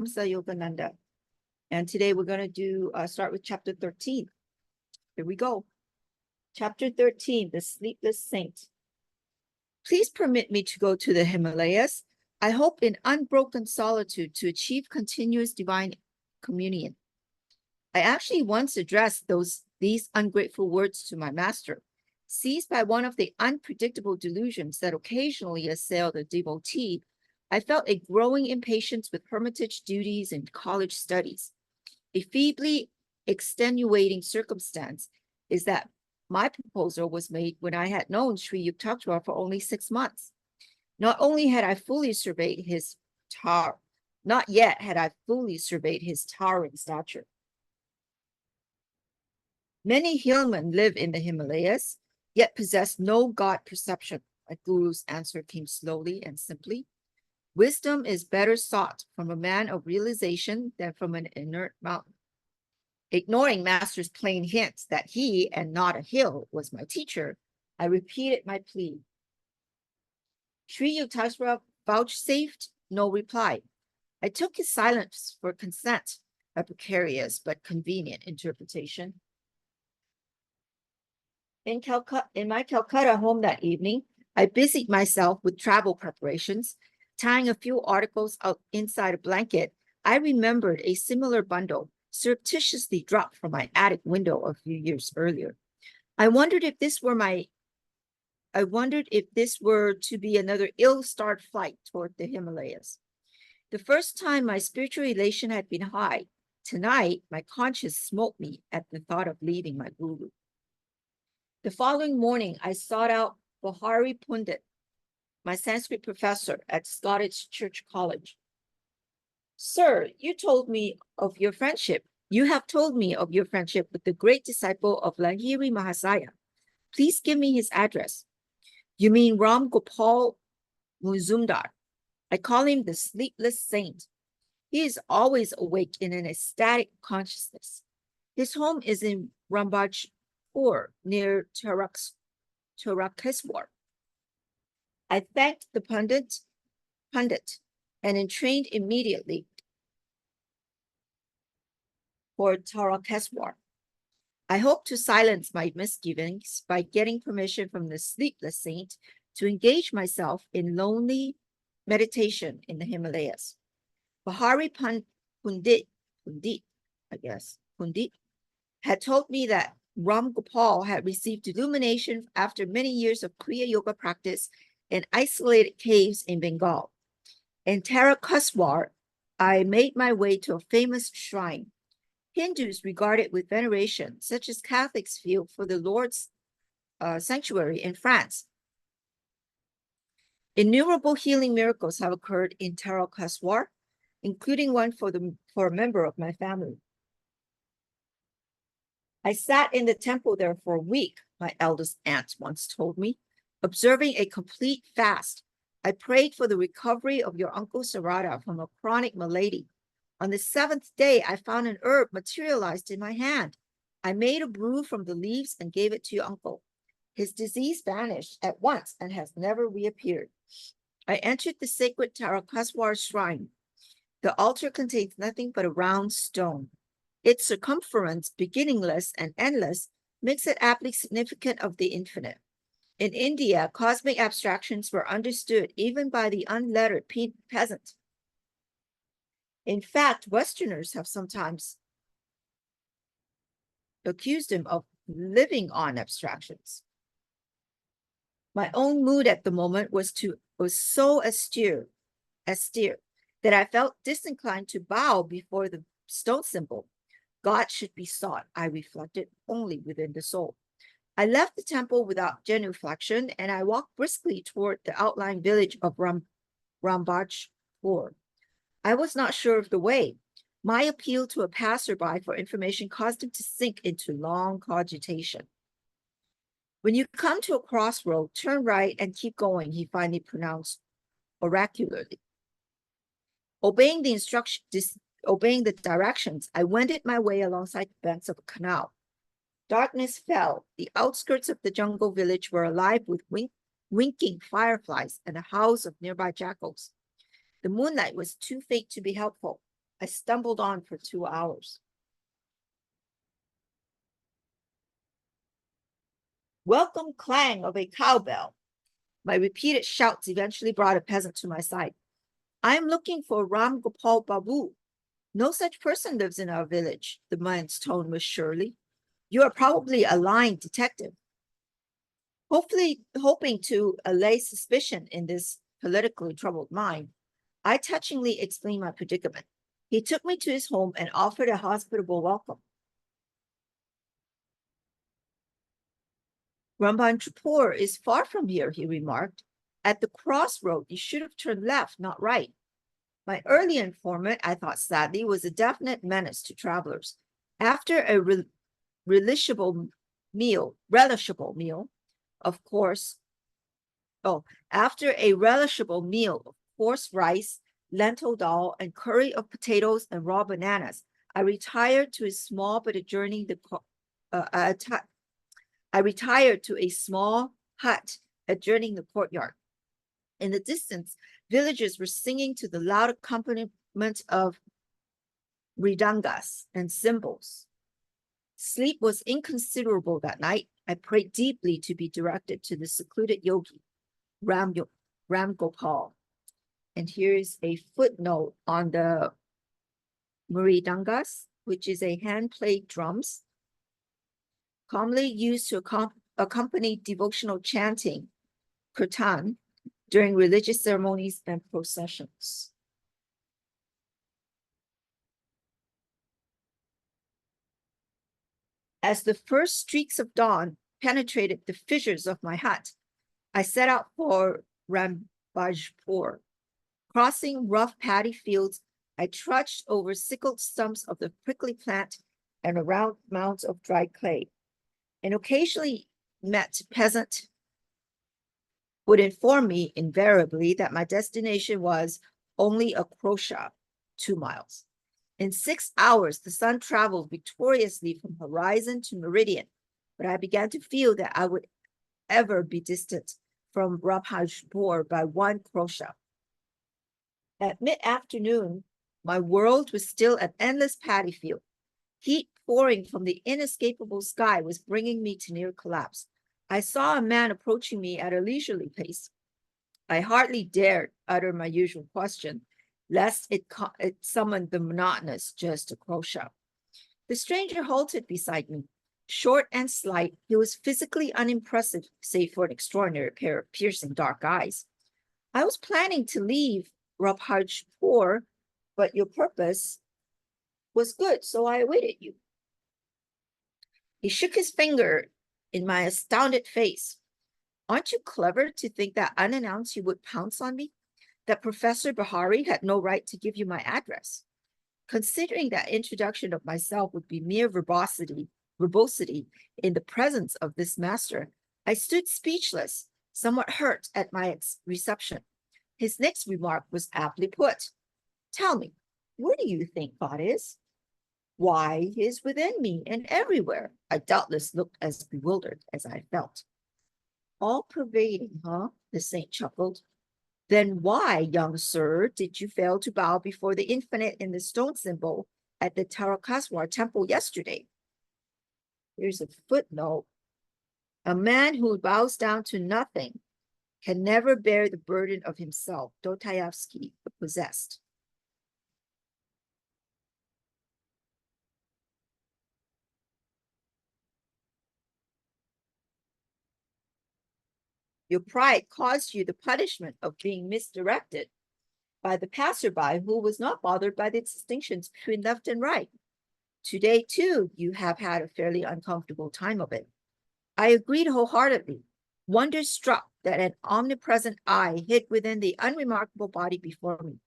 Yogananda. And today we're going to do start with chapter 13. Here we go. Chapter 13, The Sleepless Saint. Please permit me to go to the Himalayas. I hope in unbroken solitude to achieve continuous divine communion. I actually once addressed these ungrateful words to my master. Seized by one of the unpredictable delusions that occasionally assail the devotee, I felt a growing impatience with hermitage duties and college studies. A feebly extenuating circumstance is that my proposal was made when I had known Sri Yukteswar for only 6 months. Not only had I fully surveyed his not yet had I fully surveyed his towering stature. Many hillmen live in the Himalayas, yet possess no God perception. My guru's answer came slowly and simply. Wisdom is better sought from a man of realization than from an inert mountain. Ignoring master's plain hints that he and not a hill was my teacher, I repeated my plea. Sri Yukteswar vouchsafed no reply. I took his silence for consent, a precarious but convenient interpretation. In my Calcutta home that evening, I busied myself with travel preparations. Tying a few articles out inside a blanket, I remembered a similar bundle surreptitiously dropped from my attic window a few years earlier. I wondered if this were to be another ill-starred flight toward the Himalayas. The first time my spiritual elation had been high. Tonight, my conscience smote me at the thought of leaving my guru. The following morning, I sought out Bahari Pundit, my Sanskrit professor at Scottish Church College. Sir, you have told me of your friendship with the great disciple of Lahiri Mahasaya. Please give me his address. You mean Ram Gopal Muzumdar. I call him the sleepless saint. He is always awake in an ecstatic consciousness. His home is in Rambajpur near Yukteswar. I thanked the pundit and entrained immediately for Yukteswar. I hope to silence my misgivings by getting permission from the sleepless saint to engage myself in lonely meditation in the Himalayas. Bahari Pundit, had told me that Ram Gopal had received illumination after many years of Kriya Yoga practice in isolated caves in Bengal. In Yukteswar, I made my way to a famous shrine. Hindus regard it with veneration, such as Catholics feel for the Lord's sanctuary in France. Innumerable healing miracles have occurred in Yukteswar, including one for a member of my family. I sat in the temple there for a week, my eldest aunt once told me, observing a complete fast. I prayed for the recovery of your uncle Sarada from a chronic malady. On the 7th day, I found an herb materialized in my hand. I made a brew from the leaves and gave it to your uncle. His disease vanished at once and has never reappeared. I entered the sacred Yukteswar shrine. The altar contains nothing but a round stone. Its circumference, beginningless and endless, makes it aptly significant of the infinite. In India, cosmic abstractions were understood even by the unlettered peasant. In fact, Westerners have sometimes accused him of living on abstractions. My own mood at the moment was so austere that I felt disinclined to bow before the stone symbol. God should be sought, I reflected, only within the soul. I left the temple without genuflection, and I walked briskly toward the outlying village of Rambajpur. I was not sure of the way. My appeal to a passerby for information caused him to sink into long cogitation. When you come to a crossroad, turn right and keep going, he finally pronounced oracularly. Obeying the directions, I wended my way alongside the banks of a canal. Darkness fell. The outskirts of the jungle village were alive with winking fireflies and the howls of nearby jackals. The moonlight was too faint to be helpful. I stumbled on for 2 hours. Welcome clang of a cowbell. My repeated shouts eventually brought a peasant to my side. I am looking for Ram Gopal Babu. No such person lives in our village. The man's tone was surly. You are probably a lying detective. Hoping to allay suspicion in this politically troubled mind, I touchingly explained my predicament. He took me to his home and offered a hospitable welcome. Rambanchpur is far from here, he remarked. At the crossroad, you should have turned left, not right. My early informant, I thought sadly, was a definite menace to travelers. After a relishable meal, of course, after a relishable meal of coarse rice, lentil dal, and curry of potatoes and raw bananas, I retired to a small but adjourning I retired to a small hut adjoining the courtyard. In the distance, villagers were singing to the loud accompaniment of mridangas and cymbals. Sleep was inconsiderable that night. I prayed deeply to be directed to the secluded yogi, Ram Gopal. And here's a footnote on the mridangas, which is a hand-played drums, commonly used to accompany devotional chanting, kirtan, during religious ceremonies and processions. As the first streaks of dawn penetrated the fissures of my hut, I set out for Rambajpur. Crossing rough paddy fields, I trudged over sickled stumps of the prickly plant and around mounds of dried clay, and occasionally met peasant would inform me invariably that my destination was only a crochet, 2 miles. In 6 hours, the sun traveled victoriously from horizon to meridian, but I began to feel that I would ever be distant from Rambajpur by 1 crochet. At mid-afternoon, my world was still an endless paddy field. Heat pouring from the inescapable sky was bringing me to near collapse. I saw a man approaching me at a leisurely pace. I hardly dared utter my usual question, lest it summoned the monotonous just a crochet. The stranger halted beside me. Short and slight, he was physically unimpressive, save for an extraordinary pair of piercing dark eyes. I was planning to leave Rambajpur, but your purpose was good, so I awaited you. He shook his finger in my astounded face. Aren't you clever to think that unannounced you would pounce on me? That Professor Bahari had no right to give you my address? Considering that introduction of myself would be mere verbosity in the presence of this master, I stood speechless, somewhat hurt at my reception. His next remark was aptly put. Tell me, where do you think God is? Why, he is within me and everywhere. I doubtless looked as bewildered as I felt. All pervading, huh? The saint chuckled. Then why, young sir, did you fail to bow before the infinite in the stone symbol at the Tarakaswar temple yesterday? Here's a footnote. A man who bows down to nothing can never bear the burden of himself. Dostoevsky, The Possessed. Your pride caused you the punishment of being misdirected by the passerby who was not bothered by the distinctions between left and right. Today, too, you have had a fairly uncomfortable time of it. I agreed wholeheartedly, wonder-struck that an omnipresent eye hid within the unremarkable body before me.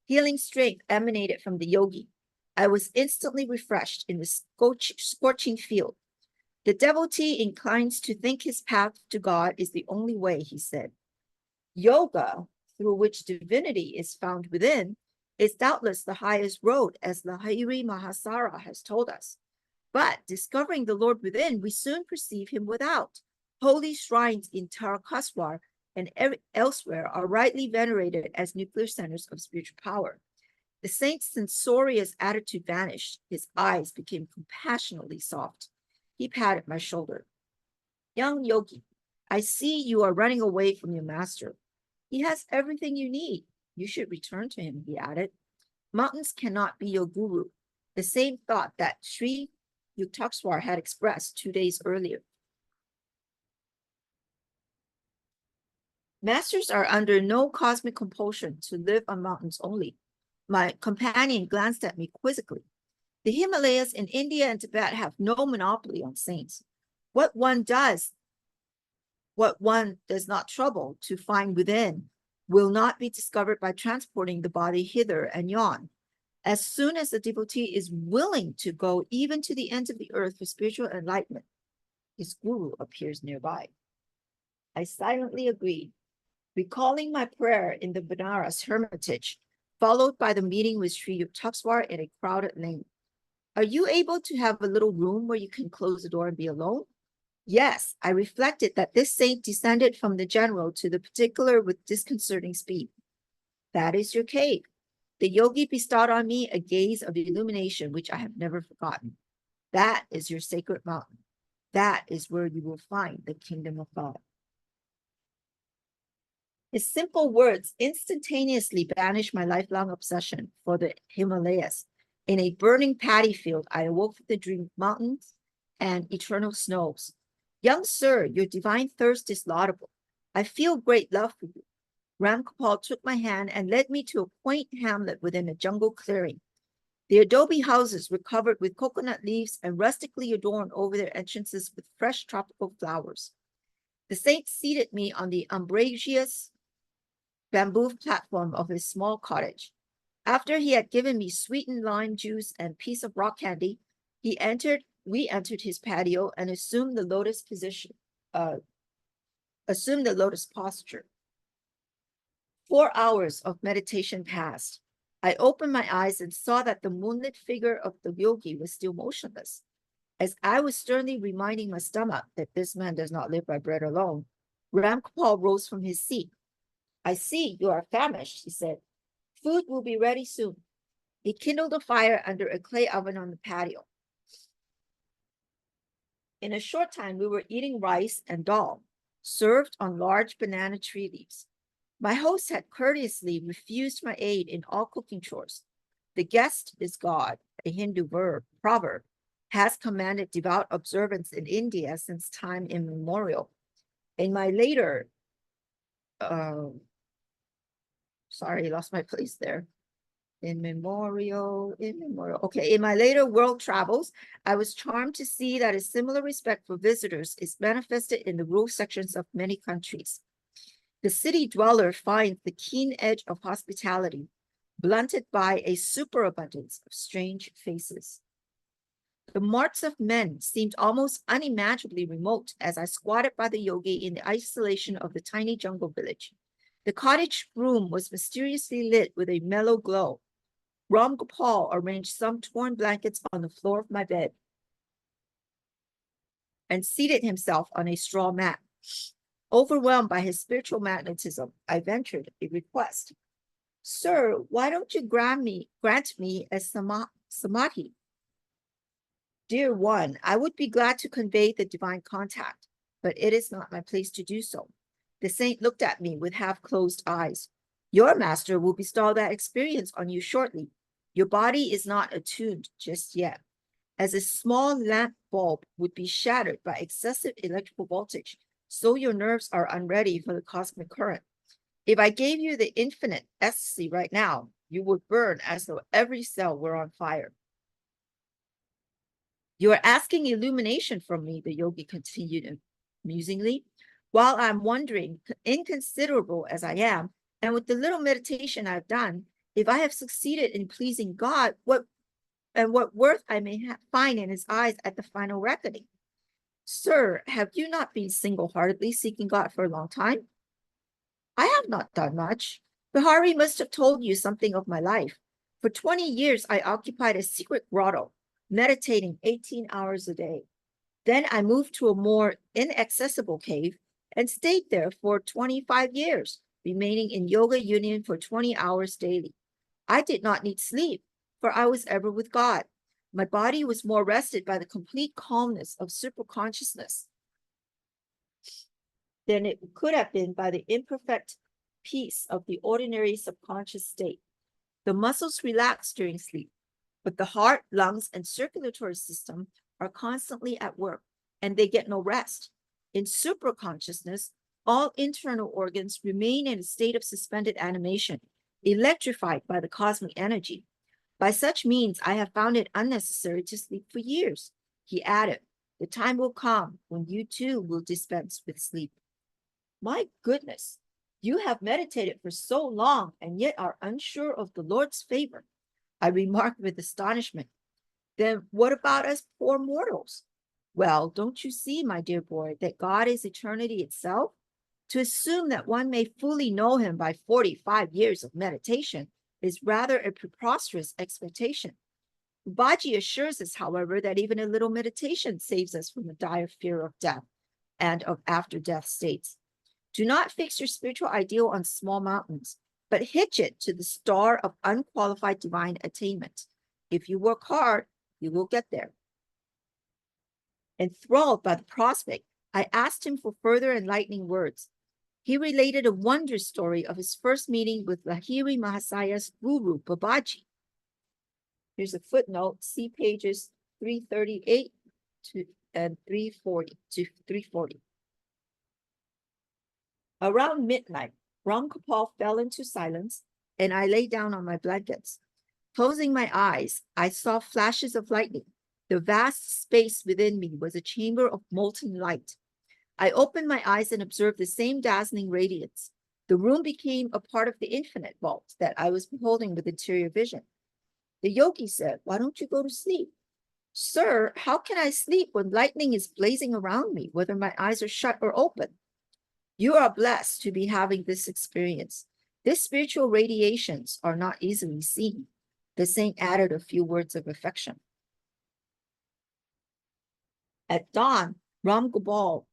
Healing strength emanated from the yogi. I was instantly refreshed in the scorching field. The devotee inclines to think his path to God is the only way, he said. Yoga, through which divinity is found within, is doubtless the highest road, as Lahiri Mahasara has told us. But discovering the Lord within, we soon perceive him without. Holy shrines in Tarakaswar and elsewhere are rightly venerated as nuclear centers of spiritual power. The saint's censorious attitude vanished. His eyes became compassionately soft. He patted my shoulder. Young Yogi, I see you are running away from your master. He has everything you need. You should return to him, he added. Mountains cannot be your guru. The same thought that Sri Yukteswar had expressed 2 days earlier. Masters are under no cosmic compulsion to live on mountains only. My companion glanced at me quizzically. The Himalayas in India and Tibet have no monopoly on saints. What one does not trouble to find within will not be discovered by transporting the body hither and yon. As soon as the devotee is willing to go even to the ends of the earth for spiritual enlightenment, his guru appears nearby. I silently agreed, recalling my prayer in the Benares hermitage, followed by the meeting with Sri Yukteswar in a crowded lane. Are you able to have a little room where you can close the door and be alone? Yes, I reflected that this saint descended from the general to the particular with disconcerting speed. That is your cave. The yogi bestowed on me a gaze of illumination which I have never forgotten. That is your sacred mountain. That is where you will find the kingdom of God. His simple words instantaneously banished my lifelong obsession for the Himalayas. In a burning paddy field, I awoke from the dream of mountains and eternal snows. Young sir, your divine thirst is laudable. I feel great love for you. Ram Kapal took my hand and led me to a quaint hamlet within a jungle clearing. The adobe houses were covered with coconut leaves and rustically adorned over their entrances with fresh tropical flowers. The saint seated me on the umbrageous bamboo platform of his small cottage. After he had given me sweetened lime juice and piece of rock candy, we entered his patio and assumed the lotus posture. 4 hours of meditation passed. I opened my eyes and saw that the moonlit figure of the yogi was still motionless. As I was sternly reminding my stomach that this man does not live by bread alone, Ram Kapal rose from his seat. I see you are famished, he said. Food will be ready soon. He kindled a fire under a clay oven on the patio. In a short time, we were eating rice and dal, served on large banana tree leaves. My host had courteously refused my aid in all cooking chores. The guest is God, a Hindu proverb, has commanded devout observance in India since time immemorial. In my later, sorry, lost my place there. In memorial. Okay, in my later world travels, I was charmed to see that a similar respect for visitors is manifested in the rural sections of many countries. The city dweller finds the keen edge of hospitality, blunted by a superabundance of strange faces. The marts of men seemed almost unimaginably remote as I squatted by the yogi in the isolation of the tiny jungle village. The cottage room was mysteriously lit with a mellow glow. Ram Gopal arranged some torn blankets on the floor of my bed and seated himself on a straw mat. Overwhelmed by his spiritual magnetism, I ventured a request. Sir, why don't you grant me a samadhi? Dear one, I would be glad to convey the divine contact, but it is not my place to do so. The saint looked at me with half-closed eyes. Your master will bestow that experience on you shortly. Your body is not attuned just yet. As a small lamp bulb would be shattered by excessive electrical voltage, so your nerves are unready for the cosmic current. If I gave you the infinite ecstasy right now, you would burn as though every cell were on fire. You are asking illumination from me, the yogi continued musingly. While I'm wondering, inconsiderable as I am, and with the little meditation I've done, if I have succeeded in pleasing God, what worth I may find in his eyes at the final reckoning. Sir, have you not been single-heartedly seeking God for a long time? I have not done much. Bihari must have told you something of my life. For 20 years, I occupied a secret grotto, meditating 18 hours a day. Then I moved to a more inaccessible cave and stayed there for 25 years, remaining in yoga union for 20 hours daily. I did not need sleep, for I was ever with God. My body was more rested by the complete calmness of superconsciousness than it could have been by the imperfect peace of the ordinary subconscious state. The muscles relax during sleep, but the heart, lungs, and circulatory system are constantly at work, and they get no rest. In superconsciousness, all internal organs remain in a state of suspended animation, electrified by the cosmic energy. By such means, I have found it unnecessary to sleep for years. He added, the time will come when you too will dispense with sleep. My goodness, you have meditated for so long and yet are unsure of the Lord's favor, I remarked with astonishment. Then what about us poor mortals? Well, don't you see, my dear boy, that God is eternity itself? To assume that one may fully know him by 45 years of meditation is rather a preposterous expectation. Babaji assures us, however, that even a little meditation saves us from the dire fear of death and of after-death states. Do not fix your spiritual ideal on small mountains, but hitch it to the star of unqualified divine attainment. If you work hard, you will get there. Enthralled by the prospect, I asked him for further enlightening words. He related a wondrous story of his first meeting with Lahiri Mahasaya's guru, Babaji. Here's a footnote, see pages 338 and 340 to 340. Around midnight, Ram Gopal fell into silence, and I lay down on my blankets. Closing my eyes, I saw flashes of lightning. The vast space within me was a chamber of molten light. I opened my eyes and observed the same dazzling radiance. The room became a part of the infinite vault that I was beholding with interior vision. The yogi said, why don't you go to sleep? Sir, how can I sleep when lightning is blazing around me, whether my eyes are shut or open? You are blessed to be having this experience. These spiritual radiations are not easily seen. The saint added a few words of affection. At dawn, Ram Gopal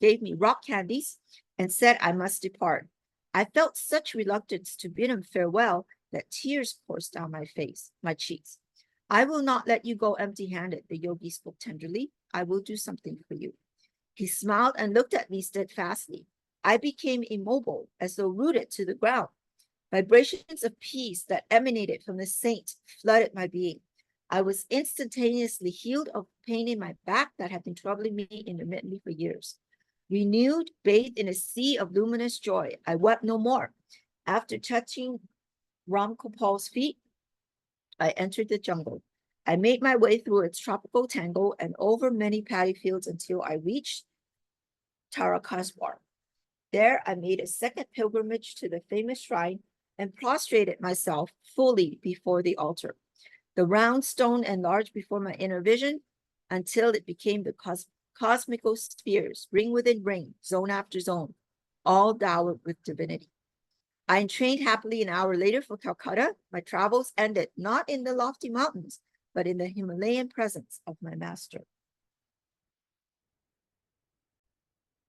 gave me rock candies and said I must depart. I felt such reluctance to bid him farewell that tears coursed down my cheeks. I will not let you go empty-handed, the yogi spoke tenderly. I will do something for you. He smiled and looked at me steadfastly. I became immobile, as though rooted to the ground. Vibrations of peace that emanated from the saint flooded my being. I was instantaneously healed of pain in my back that had been troubling me intermittently for years. Renewed, bathed in a sea of luminous joy, I wept no more. After touching Ram Gopal's feet, I entered the jungle. I made my way through its tropical tangle and over many paddy fields until I reached Tarakaswar. There I made a second pilgrimage to the famous shrine and prostrated myself fully before the altar. The round stone enlarged before my inner vision until it became the cosmical spheres, ring within ring, zone after zone, all dowered with divinity. I entrained happily an hour later for Calcutta. My travels ended not in the lofty mountains, but in the Himalayan presence of my master.